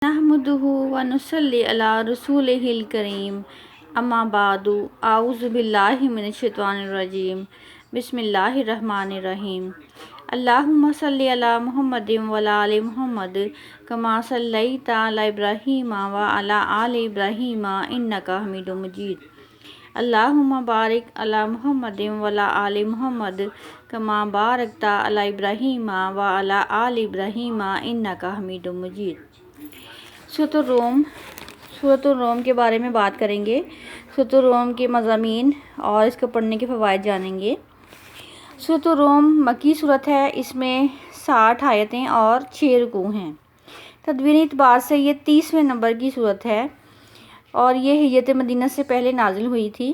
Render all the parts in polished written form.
نحمده ونصلي على رسوله الكريم اما بعد اعوذ باللہ من الشیطان الرجیم بسم اللہ الرحمن الرحیم اللہم صلی علی محمد وعلی آل محمد کما صلیت علی ابراہیم وعلی آل ابراہیم انک حمید مجید اللہم بارک علی محمد وعلی آل محمد کما بارکت علی ابراہیم وعلی آل ابراہیم انک حمید مجید۔ سورۃ الروم کے بارے میں بات کریں گے۔ سورۃ الروم کے مضامین اور اس کو پڑھنے کے فوائد جانیں گے۔ سورۃ الروم مکی سورت ہے، اس میں 60 آیتیں اور 6 رکوع ہیں۔ تدوینی اعتبار سے یہ 30ویں نمبر کی سورت ہے اور یہ ہجرت مدینہ سے پہلے نازل ہوئی تھی۔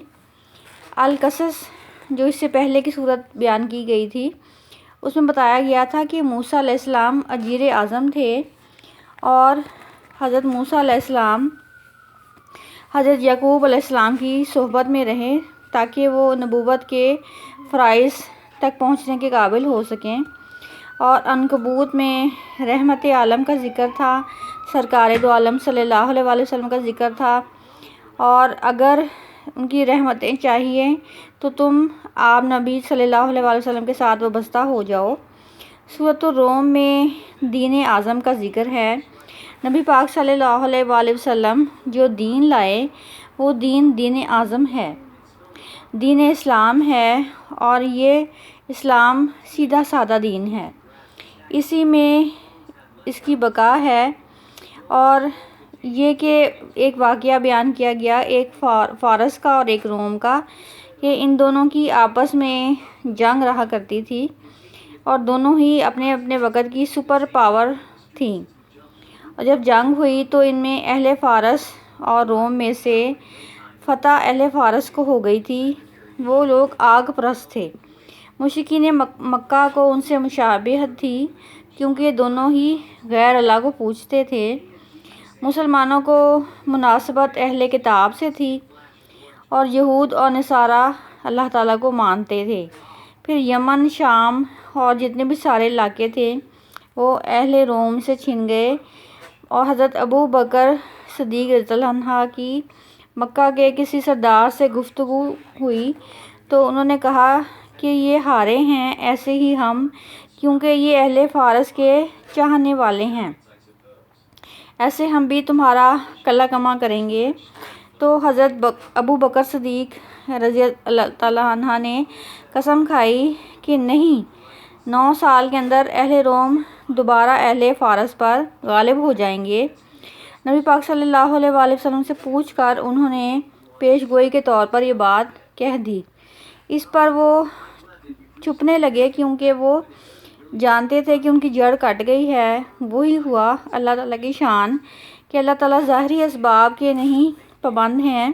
القصص جو اس سے پہلے کی سورت بیان کی گئی تھی، اس میں بتایا گیا تھا کہ موسیٰ علیہ السلام اجیر اعظم تھے اور حضرت موسیٰ علیہ السلام حضرت یعقوب علیہ السلام کی صحبت میں رہے تاکہ وہ نبوت کے فرائض تک پہنچنے کے قابل ہو سکیں، اور عنکبوت میں رحمت عالم کا ذکر تھا، سرکار دو عالم صلی اللہ علیہ وسلم کا ذکر تھا، اور اگر ان کی رحمتیں چاہیے تو تم آپ نبی صلی اللہ علیہ وسلم کے ساتھ وابستہ ہو جاؤ۔ سورۃ الروم میں دین اعظم کا ذکر ہے۔ نبی پاک صلی اللہ علیہ وآلہ وسلم جو دین لائے وہ دین اعظم ہے، دین اسلام ہے، اور یہ اسلام سیدھا سادہ دین ہے، اسی میں اس کی بقا ہے۔ اور یہ کہ ایک واقعہ بیان کیا گیا، ایک فارس کا اور ایک روم کا، کہ ان دونوں کی آپس میں جنگ رہا کرتی تھی اور دونوں ہی اپنے اپنے وقت کی سپر پاور تھیں، اور جب جنگ ہوئی تو ان میں اہل فارس اور روم میں سے فتح اہل فارس کو ہو گئی تھی۔ وہ لوگ آگ پرست تھے۔ مشرکین مکہ کو ان سے مشابہت تھی کیونکہ دونوں ہی غیر اللہ کو پوجتے تھے۔ مسلمانوں کو مناسبت اہل کتاب سے تھی اور یہود اور نصارہ اللہ تعالیٰ کو مانتے تھے۔ پھر یمن، شام اور جتنے بھی سارے علاقے تھے وہ اہل روم سے چھن گئے، اور حضرت ابو بکر صدیق رضی اللہ عنہ کی مکہ کے کسی سردار سے گفتگو ہوئی تو انہوں نے کہا کہ یہ ہارے ہیں، ایسے ہی ہم، کیونکہ یہ اہل فارس کے چاہنے والے ہیں، ایسے ہم بھی تمہارا قلع کما کریں گے۔ تو حضرت ابو بکر صدیق رضی اللہ تعالیٰ عنہ نے قسم کھائی کہ نہیں، 9 سال کے اندر اہل روم دوبارہ اہل فارس پر غالب ہو جائیں گے۔ نبی پاک صلی اللہ علیہ وآلہ وسلم سے پوچھ کر انہوں نے پیش گوئی کے طور پر یہ بات کہہ دی۔ اس پر وہ چھپنے لگے کیونکہ وہ جانتے تھے کہ ان کی جڑ کٹ گئی ہے۔ وہی ہوا اللہ تعالیٰ کی شان کہ اللہ تعالیٰ ظاہری اسباب کے نہیں پابند ہیں۔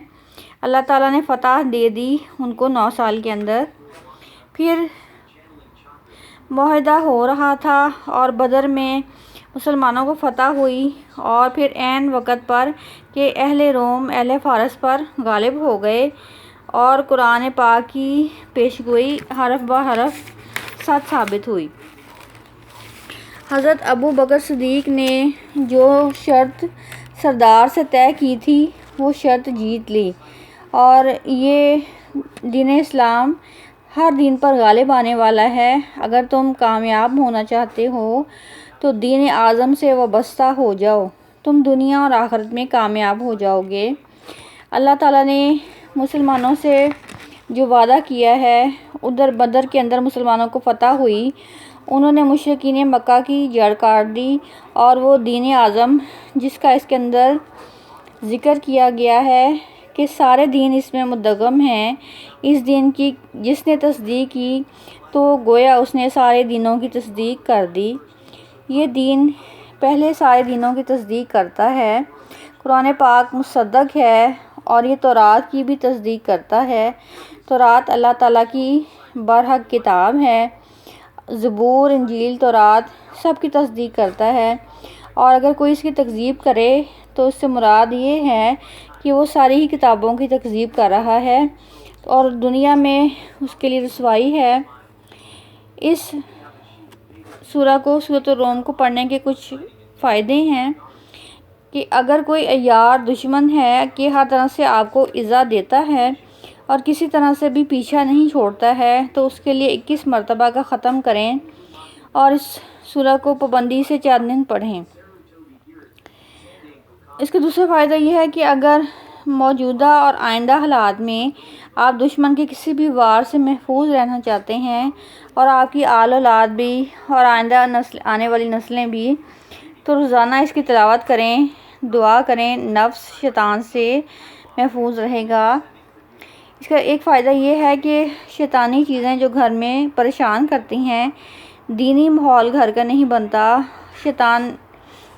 اللہ تعالیٰ نے فتح دے دی ان کو 9 سال کے اندر۔ پھر معاہدہ ہو رہا تھا اور بدر میں مسلمانوں کو فتح ہوئی، اور پھر عین وقت پر کہ اہل روم اہل فارس پر غالب ہو گئے، اور قرآن پاک کی پیشگوئی حرف بہ حرف سچ ثابت ہوئی۔ حضرت ابو بکر صدیق نے جو شرط سردار سے طے کی تھی وہ شرط جیت لی، اور یہ دین اسلام ہر دین پر غالب آنے والا ہے۔ اگر تم کامیاب ہونا چاہتے ہو تو دین اعظم سے وابستہ ہو جاؤ، تم دنیا اور آخرت میں کامیاب ہو جاؤ گے۔ اللہ تعالیٰ نے مسلمانوں سے جو وعدہ کیا ہے، ادھر بدر کے اندر مسلمانوں کو فتح ہوئی، انہوں نے مشرکین مکہ کی جڑ کاٹ دی، اور وہ دین اعظم جس کا اس کے اندر ذکر کیا گیا ہے کہ سارے دین اس میں مدغم ہیں، اس دین کی جس نے تصدیق کی تو گویا اس نے سارے دینوں کی تصدیق کر دی۔ یہ دین پہلے سارے دینوں کی تصدیق کرتا ہے۔ قرآن پاک مصدق ہے اور یہ تورات کی بھی تصدیق کرتا ہے۔ تورات اللہ تعالیٰ کی برحق کتاب ہے۔ زبور، انجیل، تورات سب کی تصدیق کرتا ہے، اور اگر کوئی اس کی تکذیب کرے تو اس سے مراد یہ ہے کہ وہ ساری ہی کتابوں کی تکذیب کر رہا ہے اور دنیا میں اس کے لیے رسوائی ہے۔ اس سورۃ الروم کو پڑھنے کے کچھ فائدے ہیں۔ کہ اگر کوئی عیار دشمن ہے کہ ہر طرح سے آپ کو ایذا دیتا ہے اور کسی طرح سے بھی پیچھا نہیں چھوڑتا ہے تو اس کے لیے 21 مرتبہ کا ختم کریں اور اس سورہ کو پابندی سے 4 دن پڑھیں۔ اس کا دوسرا فائدہ یہ ہے کہ اگر موجودہ اور آئندہ حالات میں آپ دشمن کے کسی بھی وار سے محفوظ رہنا چاہتے ہیں اور آپ کی آل اولاد بھی اور آئندہ آنے والی نسلیں بھی، تو روزانہ اس کی تلاوت کریں، دعا کریں، نفس شیطان سے محفوظ رہے گا۔ اس کا ایک فائدہ یہ ہے کہ شیطانی چیزیں جو گھر میں پریشان کرتی ہیں، دینی ماحول گھر کا نہیں بنتا، شیطان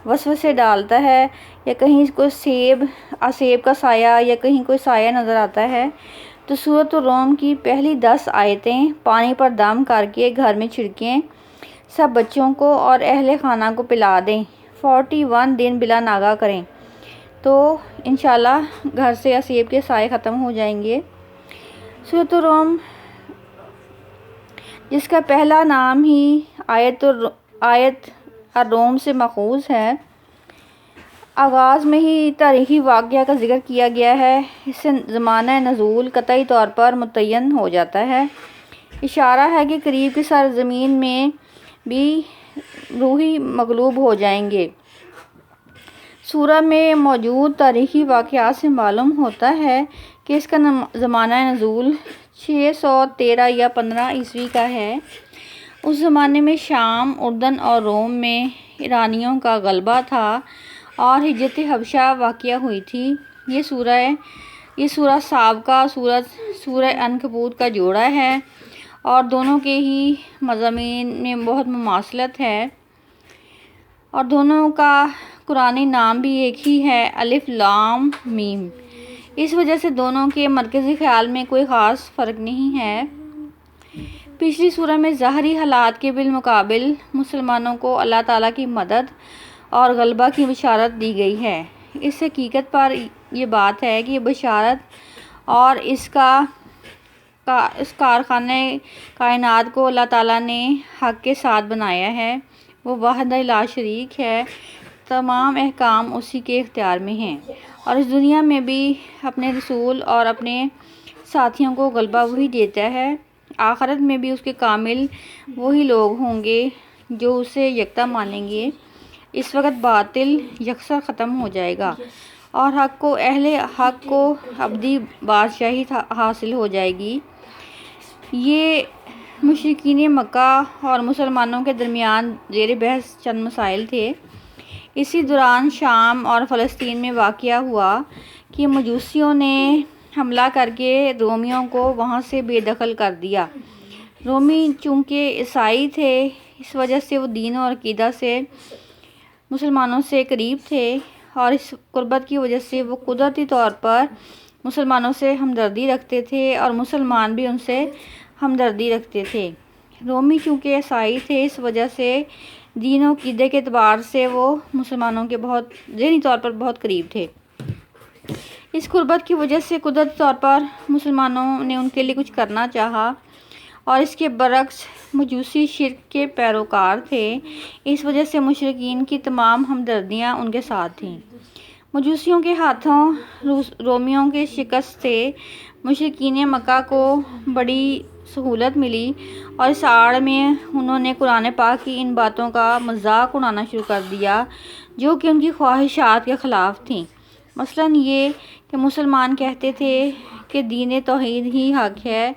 وسوسے ڈالتا ہے یا کہیں کوئی سیب کا سایہ یا کہیں کوئی سایہ نظر آتا ہے، تو سورۃ الروم کی پہلی 10 آیتیں پانی پر دم کر کے گھر میں چھڑکیں، سب بچوں کو اور اہل خانہ کو پلا دیں، 41 دن بلا ناغہ کریں تو انشاءاللہ گھر سے اسیب کے سائے ختم ہو جائیں گے۔ سورۃ الروم جس کا پہلا نام ہی آیت الروم سے ماخوذ ہے، آغاز میں ہی تاریخی واقعہ کا ذکر کیا گیا ہے، اس سے زمانہ نزول قطعی طور پر متعین ہو جاتا ہے۔ اشارہ ہے کہ قریب کی سرزمین میں بھی روحی مغلوب ہو جائیں گے۔ سورہ میں موجود تاریخی واقعات سے معلوم ہوتا ہے کہ اس کا زمانہ نزول 613 یا 15 عیسوی کا ہے۔ اس زمانے میں شام، اردن اور روم میں ایرانیوں کا غلبہ تھا اور ہجرت حبشہ واقع ہوئی تھی۔ یہ سورہ سابقہ سورہ عنکبوت کا جوڑا ہے اور دونوں کے ہی مضامین میں بہت مماثلت ہے اور دونوں کا قرآنی نام بھی ایک ہی ہے، الف لام میم۔ اس وجہ سے دونوں کے مرکزی خیال میں کوئی خاص فرق نہیں ہے۔ پچھلی سورہ میں ظاہری حالات کے بالمقابل مسلمانوں کو اللہ تعالیٰ کی مدد اور غلبہ کی بشارت دی گئی ہے۔ اس حقیقت پر یہ بات ہے کہ یہ بشارت اور اس کارخانہ کائنات کو اللہ تعالیٰ نے حق کے ساتھ بنایا ہے، وہ واحد لا شریک ہے، تمام احکام اسی کے اختیار میں ہیں اور اس دنیا میں بھی اپنے رسول اور اپنے ساتھیوں کو غلبہ وہی دیتا ہے، آخرت میں بھی اس کے کامل وہی لوگ ہوں گے جو اسے یکتا مانیں گے۔ اس وقت باطل یکسر ختم ہو جائے گا اور اہل حق کو ابدی بادشاہی حاصل ہو جائے گی۔ یہ مشرکین مکہ اور مسلمانوں کے درمیان زیر بحث چند مسائل تھے۔ اسی دوران شام اور فلسطین میں واقعہ ہوا کہ مجوسیوں نے حملہ کر کے رومیوں کو وہاں سے بے دخل کر دیا۔ رومی چونکہ عیسائی تھے، اس وجہ سے وہ دین اور عقیدہ سے مسلمانوں سے قریب تھے اور اس قربت کی وجہ سے وہ قدرتی طور پر مسلمانوں سے ہمدردی رکھتے تھے اور مسلمان بھی ان سے ہمدردی رکھتے تھے۔ رومی چونکہ عیسائی تھے، اس وجہ سے دین و عقیدے کے اعتبار سے وہ مسلمانوں کے ذہنی طور پر بہت قریب تھے۔ اس قربت کی وجہ سے قدرتی طور پر مسلمانوں نے ان کے لیے کچھ کرنا چاہا اور اس کے برعکس مجوسی شرک کے پیروکار تھے، اس وجہ سے مشرکین کی تمام ہمدردیاں ان کے ساتھ تھیں۔ مجوسیوں کے ہاتھوں رومیوں کے شکست سے مشرکین مکہ کو بڑی سہولت ملی اور اس آڑ میں انہوں نے قرآن پاک کی ان باتوں کا مذاق اڑانا شروع کر دیا جو کہ ان کی خواہشات کے خلاف تھیں۔ مثلاً یہ کہ مسلمان کہتے تھے کہ دین توحید ہی حق ہے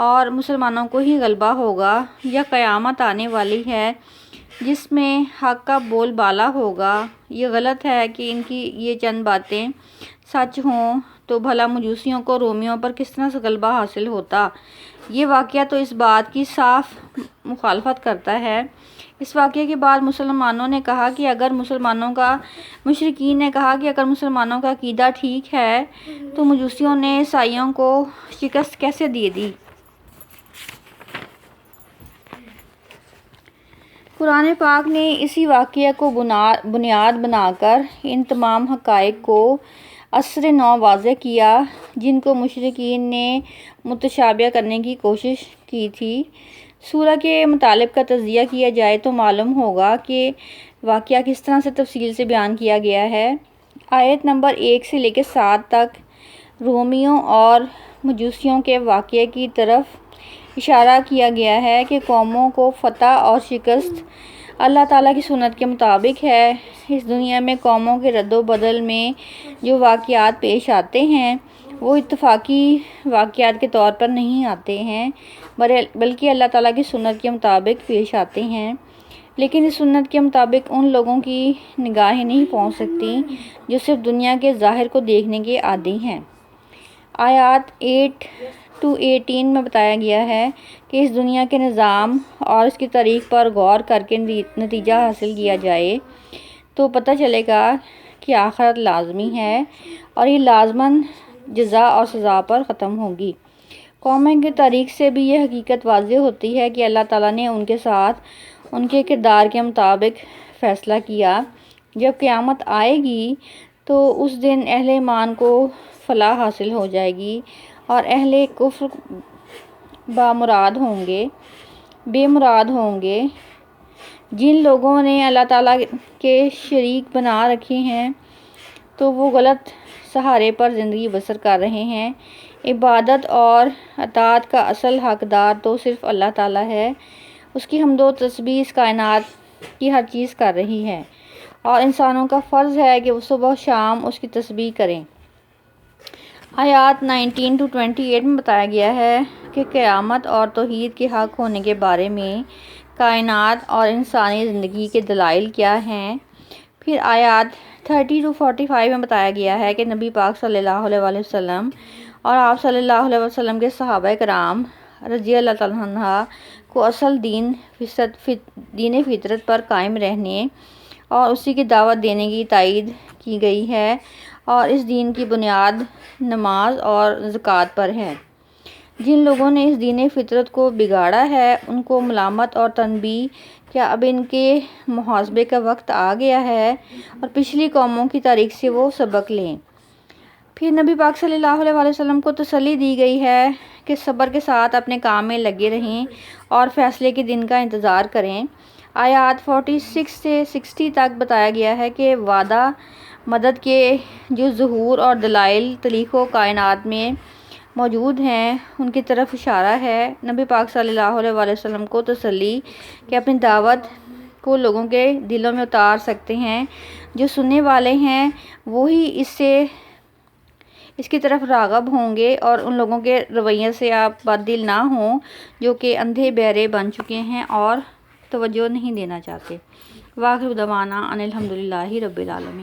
اور مسلمانوں کو ہی غلبہ ہوگا، یا قیامت آنے والی ہے جس میں حق کا بول بالا ہوگا۔ یہ غلط ہے کہ ان کی یہ چند باتیں سچ ہوں تو بھلا مجوسیوں کو رومیوں پر کس طرح سے غلبہ حاصل ہوتا۔ یہ واقعہ تو اس بات کی صاف مخالفت کرتا ہے۔ اس واقعے کے بعد مشرکین نے کہا کہ اگر مسلمانوں کا عقیدہ ٹھیک ہے تو مجوسیوں نے عیسائیوں کو شکست کیسے دے دی۔ قرآن پاک نے اسی واقعہ کو بنیاد بنا کر ان تمام حقائق کو عصر نو واضح کیا جن کو مشرکین نے متشابہ کرنے کی کوشش کی تھی۔ سورہ کے مطالب کا تجزیہ کیا جائے تو معلوم ہوگا کہ واقعہ کس طرح سے تفصیل سے بیان کیا گیا ہے۔ آیت نمبر 1 سے لے کے 7 تک رومیوں اور مجوسیوں کے واقعے کی طرف اشارہ کیا گیا ہے کہ قوموں کو فتح اور شکست اللہ تعالیٰ کی سنت کے مطابق ہے۔ اس دنیا میں قوموں کے رد و بدل میں جو واقعات پیش آتے ہیں وہ اتفاقی واقعات کے طور پر نہیں آتے ہیں بلکہ اللہ تعالیٰ کی سنت کے مطابق پیش آتے ہیں، لیکن اس سنت کے مطابق ان لوگوں کی نگاہیں نہیں پہنچ سکتی جو صرف دنیا کے ظاہر کو دیکھنے کے عادی ہیں۔ آیات 8 to 18 میں بتایا گیا ہے کہ اس دنیا کے نظام اور اس کی تاریخ پر غور کر کے نتیجہ حاصل کیا جائے تو پتہ چلے گا کہ آخرت لازمی ہے اور یہ لازماً جزا اور سزا پر ختم ہوگی۔ قوموں کی تاریخ سے بھی یہ حقیقت واضح ہوتی ہے کہ اللہ تعالیٰ نے ان کے ساتھ ان کے کردار کے مطابق فیصلہ کیا۔ جب قیامت آئے گی تو اس دن اہل ایمان کو فلاح حاصل ہو جائے گی اور اہل کفر بے مراد ہوں گے۔ جن لوگوں نے اللہ تعالیٰ کے شریک بنا رکھے ہیں تو وہ غلط سہارے پر زندگی بسر کر رہے ہیں۔ عبادت اور اطاعت کا اصل حقدار تو صرف اللہ تعالیٰ ہے۔ اس کی حمد و تسبیح اس کائنات کی ہر چیز کر رہی ہے اور انسانوں کا فرض ہے کہ وہ صبح و شام اس کی تسبیح کریں۔ آیات 19 to 28 میں بتایا گیا ہے کہ قیامت اور توحید کے حق ہونے کے بارے میں کائنات اور انسانی زندگی کے دلائل کیا ہیں۔ پھر آیات 30 to 45 میں بتایا گیا ہے کہ نبی پاک صلی اللہ علیہ وسلم اور آپ صلی اللہ علیہ وسلم کے صحابہ کرام رضی اللہ تعالیٰ عنہ کو اصل دین فطرت پر قائم رہنے اور اسی کی دعوت دینے کی تائید کی گئی ہے اور اس دین کی بنیاد نماز اور زکوٰۃ پر ہے۔ جن لوگوں نے اس دین فطرت کو بگاڑا ہے ان کو ملامت اور تنبیہ کیا اب ان کے محاسبے کا وقت آ گیا ہے اور پچھلی قوموں کی تاریخ سے وہ سبق لیں۔ پھر نبی پاک صلی اللہ علیہ وسلم کو تسلی دی گئی ہے کہ صبر کے ساتھ اپنے کام میں لگے رہیں اور فیصلے کے دن کا انتظار کریں۔ آیات 46 سے 60 تک بتایا گیا ہے کہ وعدہ مدد کے جو ظہور اور دلائل تخلیق و کائنات میں موجود ہیں ان کی طرف اشارہ ہے۔ نبی پاک صلی اللہ علیہ وسلم کو تسلی کہ اپنی دعوت کو لوگوں کے دلوں میں اتار سکتے ہیں، جو سننے والے ہیں وہی اس کی طرف راغب ہوں گے اور ان لوگوں کے رویے سے آپ بد دل نہ ہوں جو کہ اندھے بہرے بن چکے ہیں اور توجہ نہیں دینا چاہتے۔ وآخر دعوانا ان الحمدللہ رب العالمین۔